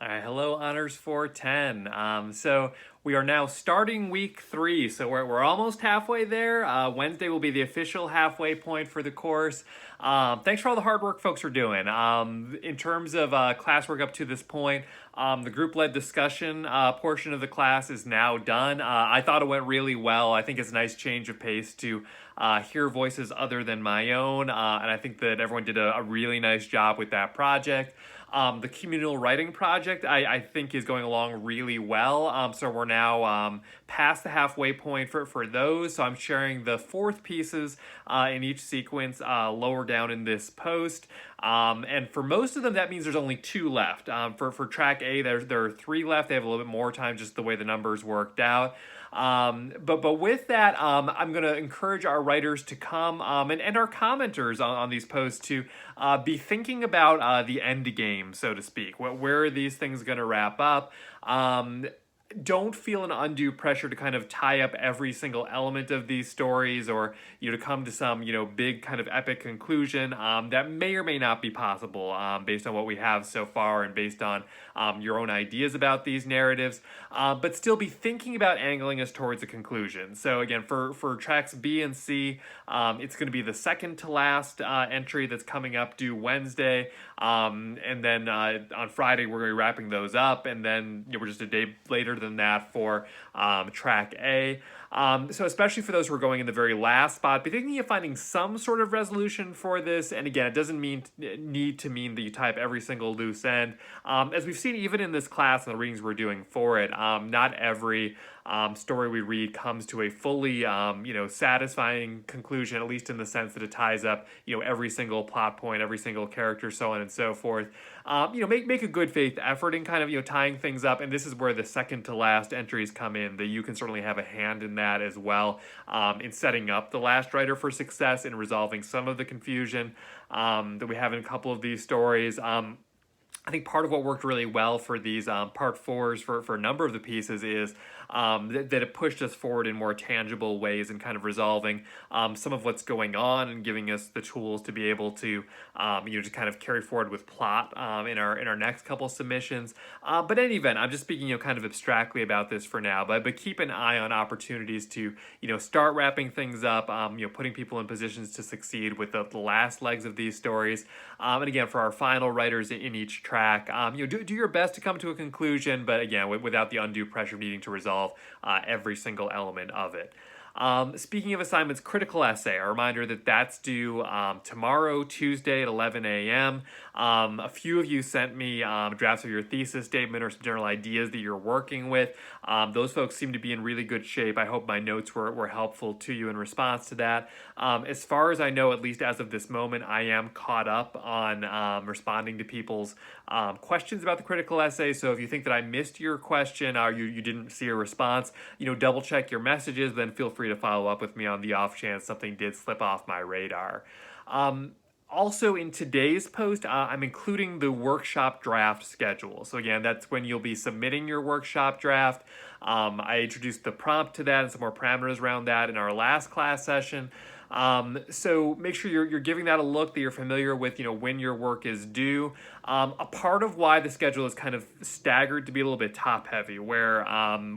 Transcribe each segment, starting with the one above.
All right, hello, Honors 410. So we are now starting week 3, so we're almost halfway there. Wednesday will be the official halfway point for the course. Thanks for all the hard work folks are doing. In terms of classwork up to this point, the group-led discussion portion of the class is now done. I thought it went really well. I think it's a nice change of pace to hear voices other than my own, and I think that everyone did a really nice job with that project. The communal writing project, I think, is going along really well. So we're now past the halfway point for those. So I'm sharing the fourth pieces in each sequence lower down in this post. And for most of them, that means there's only 2 left. For track A, there are 3 left. They have a little bit more time, just the way the numbers worked out. But with that, I'm going to encourage our writers to come and our commenters on these posts to be thinking about the end game, so to speak. Where are these things going to wrap up? Don't feel an undue pressure to kind of tie up every single element of these stories, or to come to some big kind of epic conclusion that may or may not be possible based on what we have so far and based on your own ideas about these narratives, but still be thinking about angling us towards a conclusion. So again, for tracks B and C, it's going to be the second to last entry that's coming up due Wednesday, and then on Friday we're going to be wrapping those up, and then we're just a day later than that for track A. So especially for those who are going in the very last spot, be thinking of finding some sort of resolution for this. And again, it doesn't need to mean that you type every single loose end. As we've seen even in this class and the readings we're doing for it, not every story we read comes to a fully satisfying conclusion, at least in the sense that it ties up every single plot point, every single character, so on and so forth. Make a good faith effort in kind of tying things up, and this is where the second to last entries come in. That you can certainly have a hand in that as well, in setting up the last writer for success in resolving some of the confusion that we have in a couple of these stories. I think part of what worked really well for these part 4s for a number of the pieces is that it pushed us forward in more tangible ways and kind of resolving some of what's going on and giving us the tools to be able to to kind of carry forward with plot in our next couple submissions. But in any event, I'm just speaking kind of abstractly about this for now. But keep an eye on opportunities to start wrapping things up. Putting people in positions to succeed with the last legs of these stories. And again, for our final writers in each track, do your best to come to a conclusion, but again, without the undue pressure of needing to resolve every single element of it. Speaking of assignments, critical essay, a reminder that that's due tomorrow, Tuesday at 11 a.m. A few of you sent me drafts of your thesis statement or some general ideas that you're working with. Those folks seem to be in really good shape. I hope my notes were helpful to you in response to that. As far as I know, at least as of this moment, I am caught up on responding to people's questions about the critical essay. So if you think that I missed your question or you didn't see a response, double check your messages, then feel free to follow up with me on the off chance something did slip off my radar. Also, in today's post, I'm including the workshop draft schedule. So again, that's when you'll be submitting your workshop draft. I introduced the prompt to that and some more parameters around that in our last class session. So make sure you're giving that a look, that you're familiar with when your work is due. A part of why the schedule is kind of staggered to be a little bit top heavy, where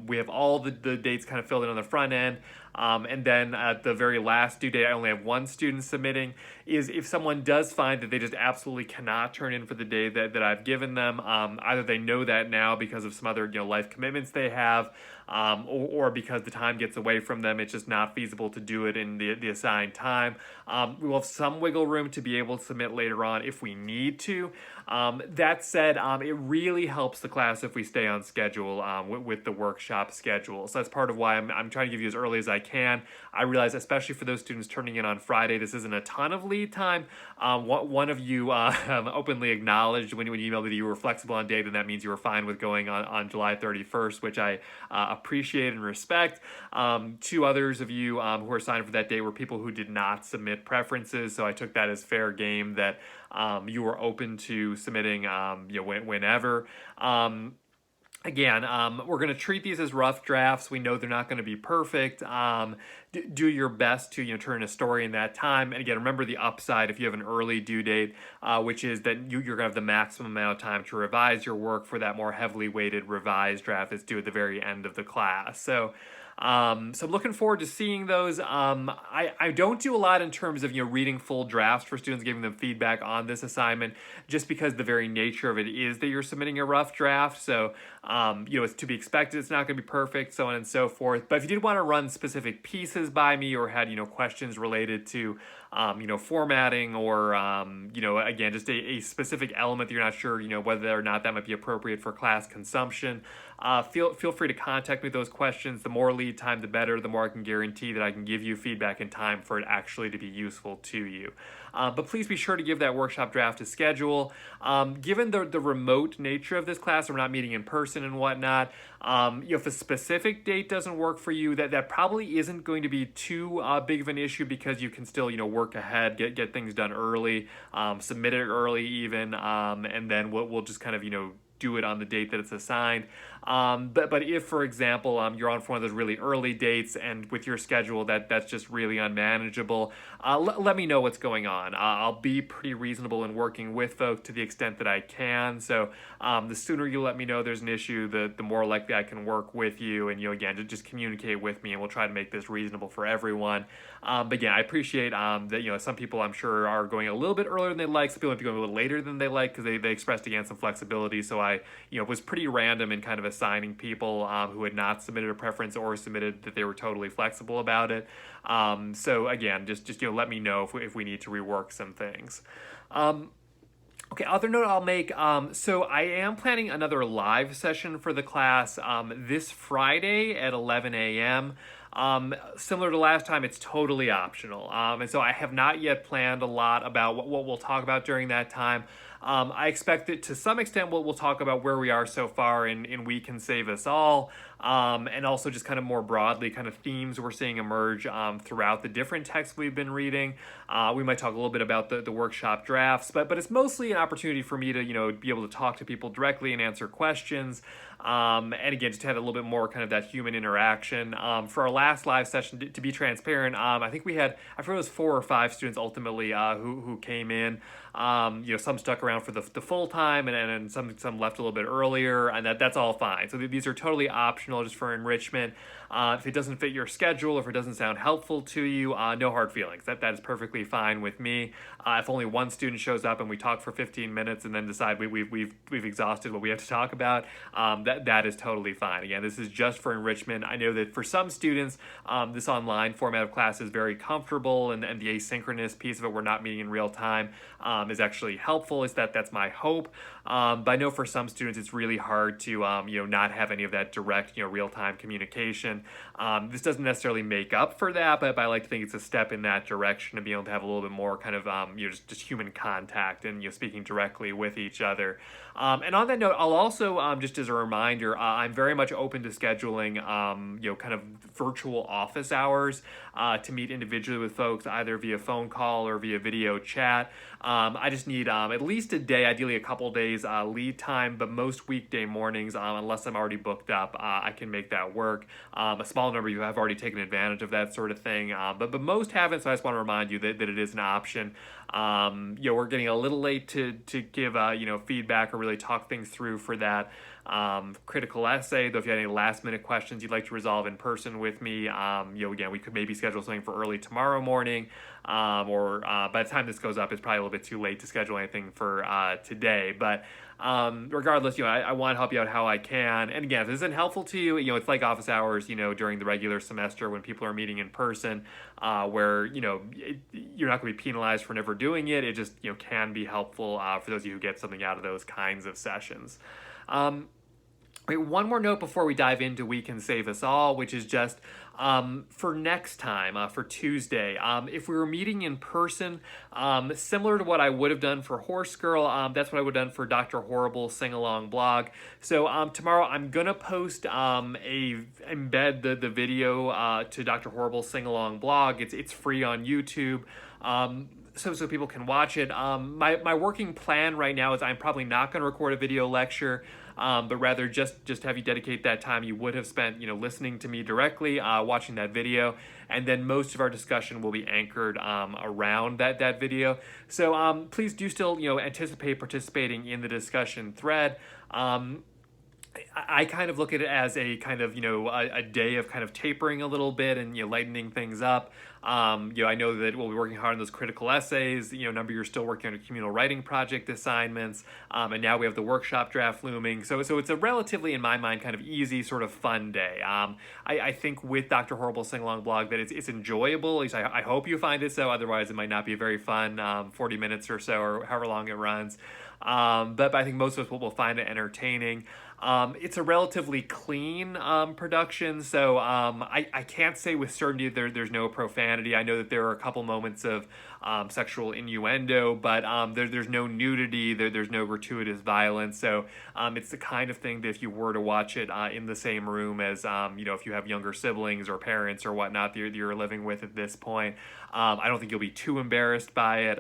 we have all the dates kind of filled in on the front end, and then at the very last due date I only have 1 student submitting, is if someone does find that they just absolutely cannot turn in for the day that I've given them, either they know that now because of some other life commitments they have, or because the time gets away from them, it's just not feasible to do it in the assigned time. We will have some wiggle room to be able to submit later on if we need to. That said, it really helps the class if we stay on schedule with the workshop schedule. So that's part of why I'm trying to give you as early as I can. I realize, especially for those students turning in on Friday, this isn't a ton of lead time. One of you openly acknowledged when you emailed that you were flexible on date, and that means you were fine with going on July 31st, which I appreciate and respect. 2 others of you who were signed for that day were people who did not submit preferences, so I took that as fair game that you were open to submitting whenever. Again, we're going to treat these as rough drafts. We know they're not going to be perfect. Do your best to turn a story in that time. And again, remember the upside if you have an early due date, which is that you're going to have the maximum amount of time to revise your work for that more heavily weighted revised draft that's due at the very end of the class. So I'm looking forward to seeing those. I don't do a lot in terms of reading full drafts for students, giving them feedback on this assignment, just because the very nature of it is that you're submitting a rough draft. So it's to be expected. It's not going to be perfect, so on and so forth. But if you did want to run specific pieces by me or had questions related to formatting or again just a specific element that you're not sure whether or not that might be appropriate for class consumption, feel free to contact me with those questions. The more lead time, the better. The more I can guarantee that I can give you feedback in time for it actually to be useful to you. But please be sure to give that workshop draft a schedule. Given the remote nature of this class, we're not meeting in person and whatnot. If a specific date doesn't work for you, that probably isn't going to be too big of an issue, because you can still work ahead, get things done early, submit it early even, and then we'll just kind of do it on the date that it's assigned. But if, for example, you're on for one of those really early dates and with your schedule that's just really unmanageable, let me know what's going on. I'll be pretty reasonable in working with folks to the extent that I can. So the sooner you let me know there's an issue, the more likely I can work with you, and again, to just communicate with me, and we'll try to make this reasonable for everyone. But again, I appreciate that some people I'm sure are going a little bit earlier than they like. Some people might be going a little later than they like because they expressed again some flexibility. So I was pretty random in kind of assigning people who had not submitted a preference or submitted that they were totally flexible about it. So again, just let me know if we need to rework some things. Okay, other note I'll make, so I am planning another live session for the class this Friday at 11 a.m. Similar to last time, it's totally optional. And so I have not yet planned a lot about what we'll talk about during that time. I expect that to some extent we'll talk about where we are so far in We Can Save Us All, and also just kind of more broadly kind of themes we're seeing emerge throughout the different texts we've been reading. We might talk a little bit about the workshop drafts, but it's mostly an opportunity for me to be able to talk to people directly and answer questions. And again, just to have a little bit more kind of that human interaction. For our last live session, to be transparent, I think we had, I forget it was 4 or 5 students ultimately who came in. Some stuck around for the full time, and some left a little bit earlier, and that's all fine. So these are totally optional, just for enrichment. If it doesn't fit your schedule, if it doesn't sound helpful to you, no hard feelings. That is perfectly fine with me. If only one student shows up and we talk for 15 minutes and then decide we've exhausted what we have to talk about, that is totally fine. Again, this is just for enrichment. I know that for some students, this online format of class is very comfortable, and the asynchronous piece of it, we're not meeting in real time, is actually helpful. That's my hope. But I know for some students it's really hard to not have any of that direct real-time communication. This doesn't necessarily make up for that, but I like to think it's a step in that direction, to be able to have a little bit more kind of just human contact and speaking directly with each other. And on that note, I'll also just as a reminder, I'm very much open to scheduling kind of virtual office hours to meet individually with folks, either via phone call or via video chat. I just need at least a day, ideally a couple days lead time, but most weekday mornings, unless I'm already booked up, I can make that work. A small number of you have already taken advantage of that sort of thing, but most haven't, so I just want to remind you that it is an option. We're getting a little late to give feedback or really talk things through for that critical essay, though if you had any last minute questions you'd like to resolve in person with me, again, we could maybe schedule something for early tomorrow morning, or by the time this goes up, it's probably a little bit too late to schedule anything for today. But regardless, I want to help you out how I can. And again, if this isn't helpful to you, it's like office hours, during the regular semester when people are meeting in person, where, you're not going to be penalized for never doing it. It just, can be helpful for those of you who get something out of those kinds of sessions. One more note before we dive into We Can Save Us All, which is just for next time, for Tuesday, if we were meeting in person, similar to what I would have done for Horse Girl, that's what I would have done for Dr. Horrible's sing-along blog. So tomorrow I'm going to post embed the video to Dr. Horrible's sing-along blog. It's free on YouTube. so people can watch it. My working plan right now is I'm probably not going to record a video lecture, but rather just have you dedicate that time you would have spent, listening to me directly, watching that video, and then most of our discussion will be anchored around that video. So please do still anticipate participating in the discussion thread. I kind of look at it as a kind of, a day of kind of tapering a little bit and, lightening things up. I know that we'll be working hard on those critical essays. A number of you are still working on your communal writing project assignments. And now we have the workshop draft looming. So it's a relatively, in my mind, kind of easy, sort of fun day. I think with Dr. Horrible's Sing-Along blog that it's enjoyable. At least I hope you find it so. Otherwise, it might not be very fun, 40 minutes or so, or however long it runs. But I think most of us will find it entertaining. It's a relatively clean production, so I can't say with certainty there's no profanity. I know that there are a couple moments of sexual innuendo, but there's no nudity, there's no gratuitous violence, so it's the kind of thing that if you were to watch it in the same room as, if you have younger siblings or parents or whatnot that you're living with at this point, I don't think you'll be too embarrassed by it,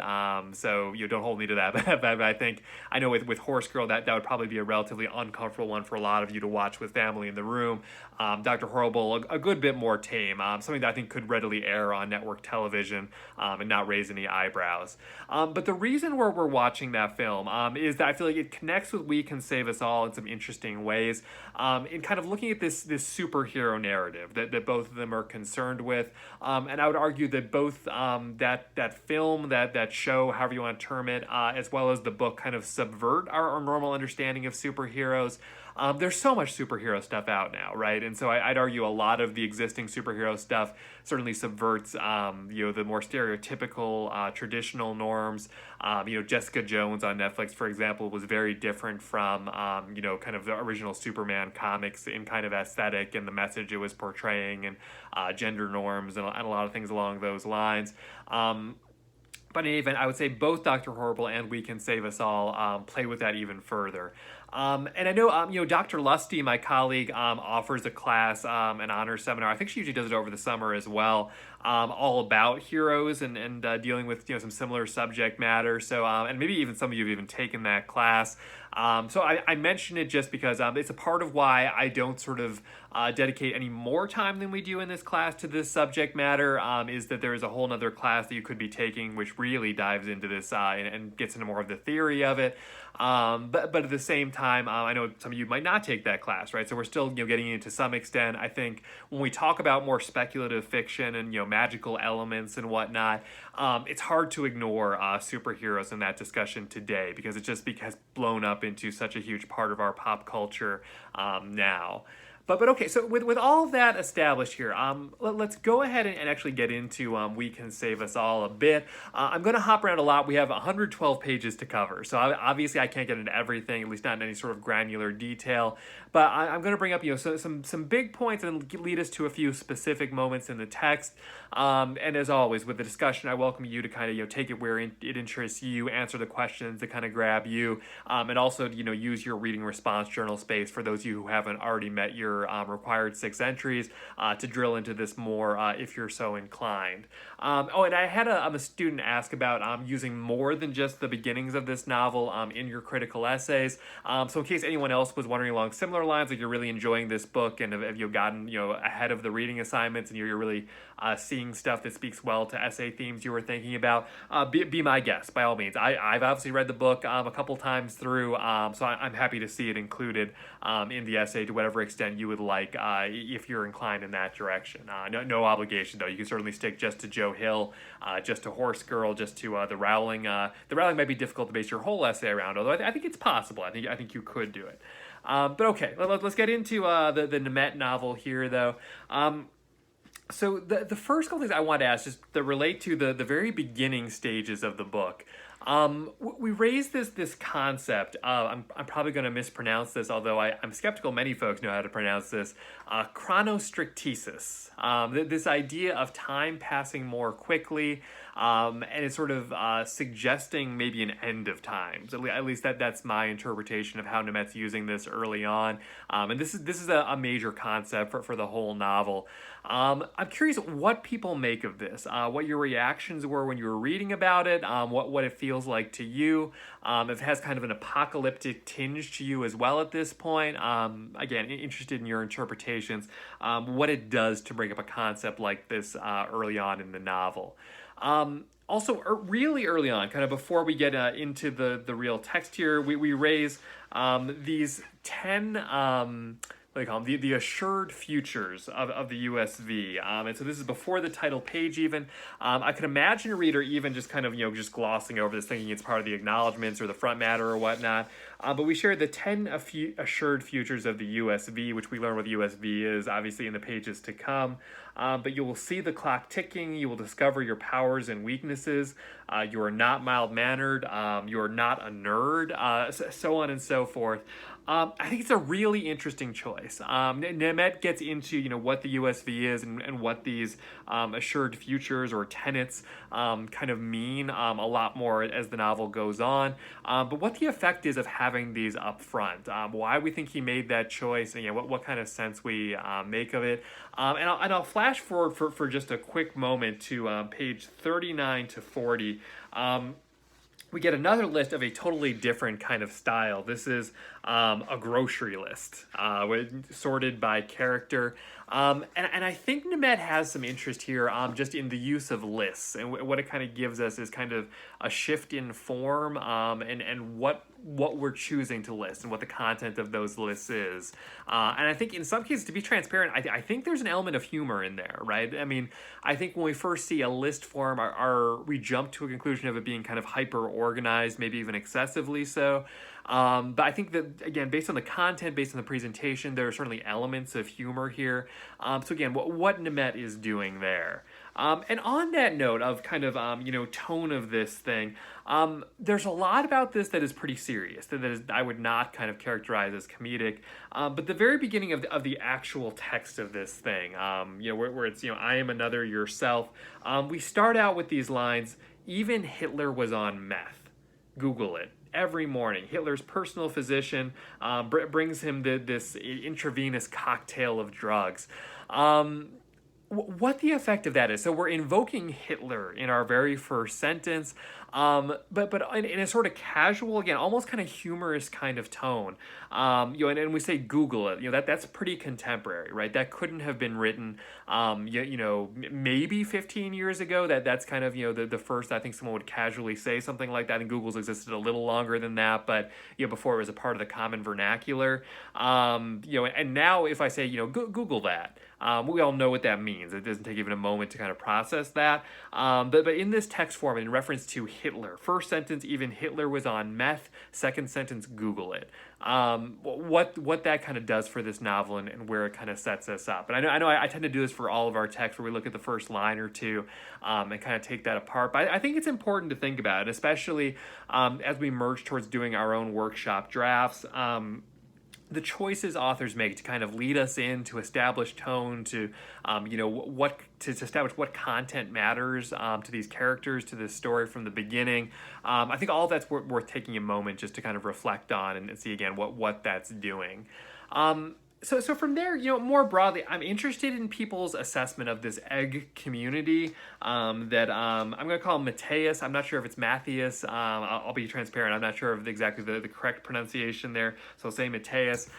so don't hold me to that, but I know with Horse Girl that would probably be a relatively uncomfortable one for a lot of you to watch with family in the room. Dr. Horrible, a good bit more tame, something that I think could readily air on network television and not raise any eyebrows. But the reason we're watching that film is that I feel like it connects with We Can Save Us All in some interesting ways, in kind of looking at this superhero narrative that both of them are concerned with. And I would argue that both that film, that show, however you want to term it, as well as the book kind of subvert our normal understanding of superheroes. There's so much superhero stuff out now, right? And so I'd argue a lot of the existing superhero stuff certainly subverts, the more stereotypical, traditional norms. Jessica Jones on Netflix, for example, was very different from, kind of the original Superman comics in kind of aesthetic and the message it was portraying and gender norms and a lot of things along those lines. But in any event, I would say both Dr. Horrible and We Can Save Us All play with that even further. And I know, Dr. Lusty, my colleague, offers a class, an honors seminar. I think she usually does it over the summer as well, all about heroes and dealing with, some similar subject matter. So, and maybe even some of you have even taken that class. So I mention it just because it's a part of why I don't sort of dedicate any more time than we do in this class to this subject matter, is that there is a whole nother class that you could be taking which really dives into this and gets into more of the theory of it. But at the same time, I know some of you might not take that class, right? So we're still, getting into some extent. I think when we talk about more speculative fiction and, magical elements and whatnot, it's hard to ignore superheroes in that discussion today because it just has blown up into such a huge part of our pop culture now. But okay, so with all of that established here, let's go ahead and actually get into We Can Save Us All a bit. I'm going to hop around a lot. We have 112 pages to cover, so obviously I can't get into everything, at least not in any sort of granular detail. But I'm going to bring up some big points and lead us to a few specific moments in the text. And as always, with the discussion, I welcome you to kind of take it where it interests you, answer the questions that kind of grab you, and also use your reading response journal space for those of you who haven't already met your required 6 entries to drill into this more if you're so inclined. And I had a student ask about using more than just the beginnings of this novel in your critical essays. So in case anyone else was wondering along similar lines, like you're really enjoying this book and have you gotten ahead of the reading assignments and you're really seeing stuff that speaks well to essay themes you were thinking about, be my guest by all means. I've obviously read the book a couple times through, so I'm happy to see it included in the essay to whatever extent you would like, if you're inclined in that direction. No obligation though. You can certainly stick just to Joe Hill, just to Horse Girl, just to the Rowling. The Rowling might be difficult to base your whole essay around, although I think it's possible. I think you could do it. But okay, let's get into the Nemeth novel here though. So the first couple things I want to ask just that relate to the very beginning stages of the book. We raised this concept of, I'm probably going to mispronounce this, although I'm skeptical many folks know how to pronounce this, chronostrictesis. This idea of time passing more quickly, and it's sort of suggesting maybe an end of times. At least that's my interpretation of how Nemet's using this early on. And this is a major concept for the whole novel. I'm curious what people make of this, what your reactions were when you were reading about it, what it feels like to you, if it has kind of an apocalyptic tinge to you as well at this point. Again, interested in your interpretations, what it does to bring up a concept like this early on in the novel. Also, really early on, kind of before we get into the real text here, we raise these 10, what do you call them? The assured futures of the USV. And so this is before the title page even. I could imagine a reader even just kind of, just glossing over this, thinking it's part of the acknowledgments or the front matter or whatnot. But we share the 10 assured futures of the USV, which we learn what the USV is, obviously, in the pages to come. But you will see the clock ticking. You will discover your powers and weaknesses. You are not mild-mannered. You are not a nerd, so on and so forth. I think it's a really interesting choice. Nemet gets into what the USV is and what these assured futures or tenets kind of mean a lot more as the novel goes on. But what the effect is of having these up front, why we think he made that choice, and what kind of sense we make of it. And I'll flash forward for just a quick moment to page 39 to 40. We get another list of a totally different kind of style. This is a grocery list, sorted by character. And I think Nemet has some interest here just in the use of lists. And what it kind of gives us is kind of a shift in form and what we're choosing to list and what the content of those lists is. And I think in some cases, to be transparent, I think there's an element of humor in there, right? I mean, I think when we first see a list form, we jump to a conclusion of it being kind of hyper-organized, maybe even excessively so. But I think that, again, based on the content, based on the presentation, there are certainly elements of humor here. So again, what Nemet is doing there. And on that note of kind of, tone of this thing, there's a lot about this that is pretty serious, I would not kind of characterize as comedic. But the very beginning of the actual text of this thing, where it's, I am another yourself, we start out with these lines, even Hitler was on meth. Google it. Every morning, Hitler's personal physician brings him this intravenous cocktail of drugs. What the effect of that is. So we're invoking Hitler in our very first sentence, but in a sort of casual, again, almost kind of humorous kind of tone. And we say Google it. That's pretty contemporary, right? That couldn't have been written, maybe 15 years ago. That's kind of the first I think someone would casually say something like that. And Google's existed a little longer than that, but before it was a part of the common vernacular. And now if I say Google that. We all know what that means. It doesn't take even a moment to kind of process that. But in this text form, in reference to Hitler, first sentence, even Hitler was on meth. Second sentence, Google it. What that kind of does for this novel and where it kind of sets us up. And I know I tend to do this for all of our texts where we look at the first line or two and kind of take that apart. But I think it's important to think about it, especially as we merge towards doing our own workshop drafts. The choices authors make to kind of lead us in, to establish tone, to to establish what content matters to these characters, to this story from the beginning. I think all of that's worth taking a moment just to kind of reflect on and see again what that's doing. So from there, more broadly, I'm interested in people's assessment of this egg community that I'm going to call Matthias. I'm not sure if it's Matthias. I'll be transparent. I'm not sure of exactly the correct pronunciation there. So I'll say Matthias.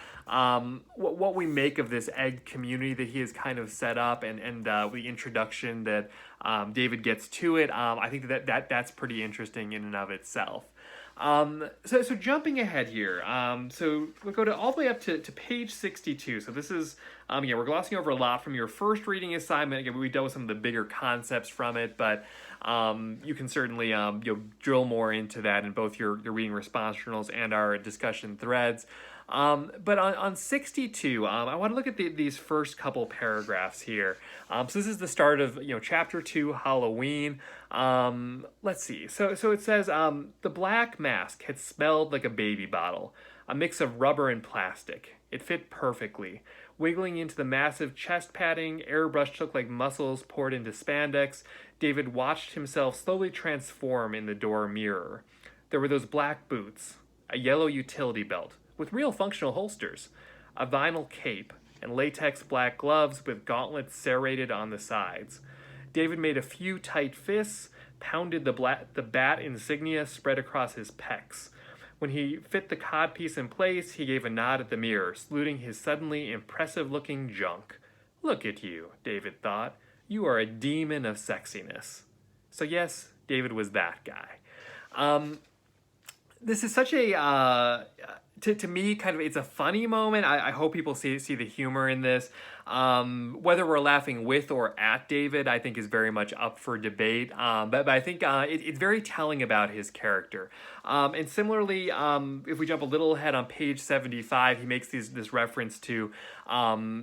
What we make of this egg community that he has kind of set up and the introduction that David gets to it, I think that's pretty interesting in and of itself. So jumping ahead here, so we'll go all the way up to page 62. So this is, we're glossing over a lot from your first reading assignment. Again, we dealt with some of the bigger concepts from it, but you can certainly drill more into that in both your reading response journals and our discussion threads. But on 62, I want to look at these first couple paragraphs here. So this is the start of chapter 2, Halloween. Let's see. So it says the black mask had smelled like a baby bottle. a mix of rubber and plastic. It fit perfectly. Wiggling into the massive chest padding, airbrushed looked like muscles poured into spandex. David watched himself slowly transform in the door mirror. There were those black boots, a yellow utility belt with real functional holsters, a vinyl cape, and latex black gloves with gauntlets serrated on the sides. David made a few tight fists, pounded the bat insignia spread across his pecs. When he fit the codpiece in place, he gave a nod at the mirror, saluting his suddenly impressive-looking junk. Look at you, David thought. You are a demon of sexiness. So yes, David was that guy. This is such a to me kind of, it's a funny moment. I hope people see the humor in this. Whether we're laughing with or at David, I think is very much up for debate. But I think it's very telling about his character. And similarly, if we jump a little ahead on page 75, he makes this reference to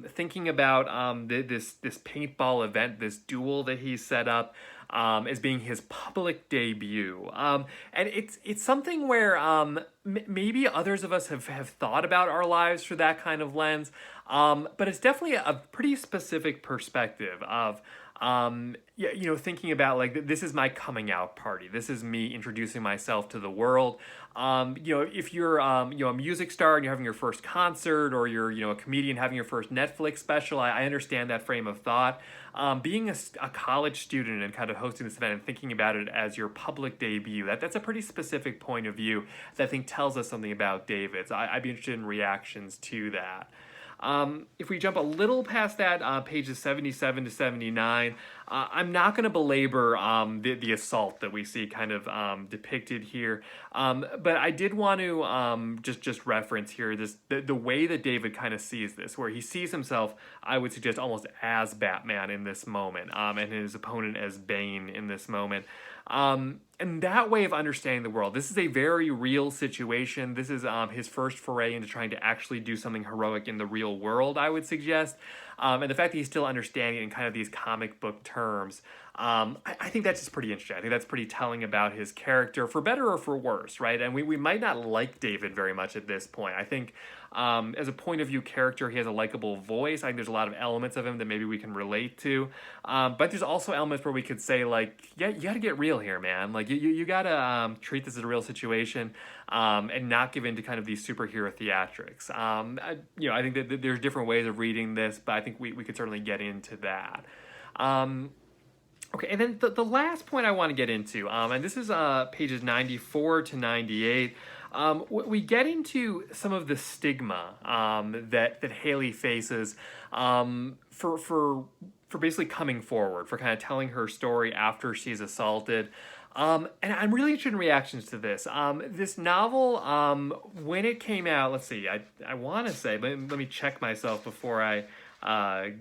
thinking about this paintball event, this duel that he's set up. As being his public debut. And it's something where maybe others of us have thought about our lives through that kind of lens, but it's definitely a pretty specific perspective of thinking about like, this is my coming out party. This is me introducing myself to the world. If you're a music star and you're having your first concert, or you're a comedian having your first Netflix special, I understand that frame of thought. Being a college student and kind of hosting this event and thinking about it as your public debut, that's a pretty specific point of view that I think tells us something about David. So I'd be interested in reactions to that. If we jump a little past that, pages 77 to 79, I'm not going to belabor the assault that we see kind of depicted here, but I did want to just reference here the way that David kind of sees this, where he sees himself, I would suggest, almost as Batman in this moment, and his opponent as Bane in this moment. And that way of understanding the world, this is a very real situation. This is his first foray into trying to actually do something heroic in the real world, I would suggest. And the fact that he's still understanding in kind of these comic book terms, I think that's just pretty interesting. I think that's pretty telling about his character, for better or for worse, right? And we might not like David very much at this point. I think as a point of view character, he has a likable voice. I think there's a lot of elements of him that maybe we can relate to. But there's also elements where we could say, like, yeah, you got to get real here, man. Like, you got to treat this as a real situation, and not give in to kind of these superhero theatrics. I think that there's different ways of reading this, but I think we could certainly get into that. Okay, and then the last point I want to get into, and this is pages 94 to 98, we get into some of the stigma that Haley faces for basically coming forward, for kind of telling her story after she's assaulted. And I'm really interested in reactions to this. This novel, when it came out, let's see, I want to say, let me check myself before I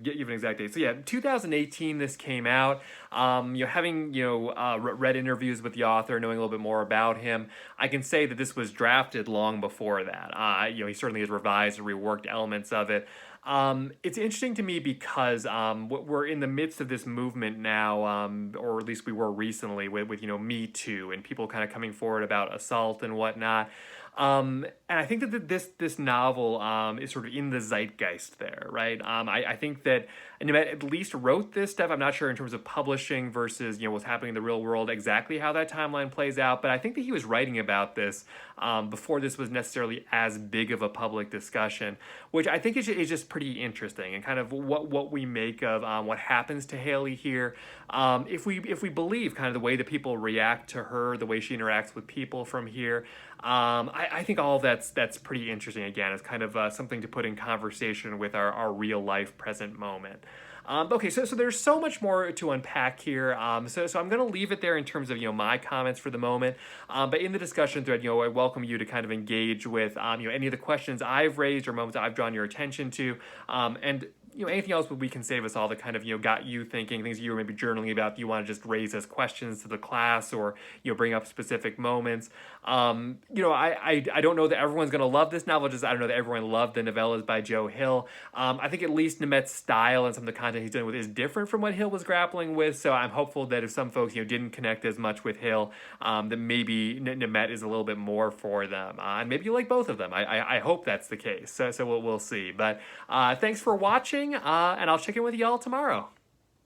give you an exact date. So yeah, 2018 this came out. Having read interviews with the author, knowing a little bit more about him, I can say that this was drafted long before that. He certainly has revised and reworked elements of it. It's interesting to me because we're in the midst of this movement now, or at least we were recently with Me Too and people kind of coming forward about assault and whatnot. And I think that this novel is sort of in the zeitgeist there, right? I think that Nemeth at least wrote this stuff. I'm not sure in terms of publishing versus what's happening in the real world exactly how that timeline plays out, but I think that he was writing about this before this was necessarily as big of a public discussion, which I think is just pretty interesting, and kind of what we make of what happens to Haley here. If we believe kind of the way that people react to her, the way she interacts with people from here, I think all of that's pretty interesting. Again, it's kind of something to put in conversation with our real life present moment. Okay, so there's so much more to unpack here. So I'm going to leave it there in terms of my comments for the moment. But in the discussion thread, I welcome you to kind of engage with any of the questions I've raised or moments I've drawn your attention to. And anything else we can save us all that kind of, got you thinking, things you were maybe journaling about that you want to just raise as questions to the class, or, bring up specific moments. I don't know that everyone's going to love this novel, just I don't know that everyone loved the novellas by Joe Hill. I think at least Nemet's style and some of the content he's dealing with is different from what Hill was grappling with, so I'm hopeful that if some folks, didn't connect as much with Hill, that maybe Nemet is a little bit more for them. And maybe you like both of them. I hope that's the case, so we'll see. But thanks for watching, and I'll check in with y'all tomorrow.